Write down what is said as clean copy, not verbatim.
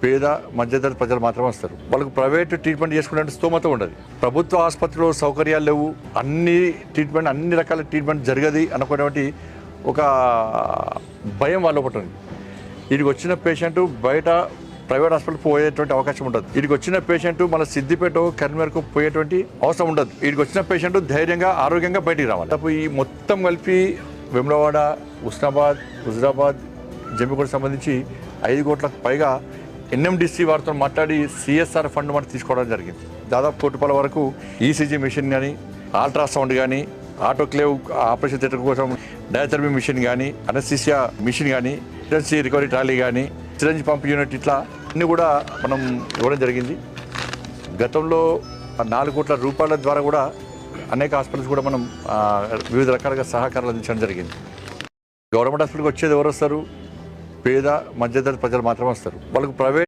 పేద మధ్యతరగతి ప్రజలు మాత్రమే వస్తారు. వాళ్ళకు ప్రైవేట్ ట్రీట్మెంట్ చేసుకునే స్తోమత ఉండదు. ప్రభుత్వ ఆసుపత్రిలో సౌకర్యాలు లేవు, అన్ని రకాల ట్రీట్మెంట్ జరగదు అనుకునేటువంటి ఒక భయం వాళ్ళ ఒకటి ఉంది. వీడికి వచ్చిన పేషెంట్ బయట ప్రైవేట్ హాస్పిటల్ పోయేటువంటి అవకాశం ఉండదు. వీడికి వచ్చిన పేషెంట్ మన సిద్దిపేట కరీంనగర్కు పోయేటువంటి అవసరం ఉండదు. వీడికి వచ్చిన పేషెంట్ ధైర్యంగా ఆరోగ్యంగా బయటికి రావాలి. ఈ మొత్తం కలిపి వేములవాడ, హుస్నాబాద్, హుజురాబాద్, జమ్మిగూడ సంబంధించి 5 కోట్లకు పైగా NMDC వారితో మాట్లాడి CSR ఫండ్ మనం తీసుకోవడం జరిగింది. దాదాపు 1 కోటి రూపాయల వరకు ECG మిషన్ కానీ, అల్ట్రాసౌండ్ కానీ, ఆటోక్లేవ్ ఆపరేషన్ థియేటర్ కోసం డయాథెరపీ మిషన్ కానీ, అనస్థీసియా మిషన్ కానీ, ఎమర్జెన్సీ రికవరీ ట్రాలీ కానీ, సిరంజ్ పంప్ యూనిట్ ఇట్లా అన్నీ కూడా మనం ఇవ్వడం జరిగింది. గతంలో 4 కోట్ల రూపాయల ద్వారా కూడా అనేక హాస్పిటల్స్ కూడా మనం వివిధ రకాలుగా సహకారాలు అందించడం జరిగింది. గవర్నమెంట్ హాస్పిటల్కి వచ్చేది ఎవరు వస్తారు? పేద మధ్యతరగతి ప్రజలు మాత్రమే వస్తారు. వాళ్ళకు ప్రైవేట్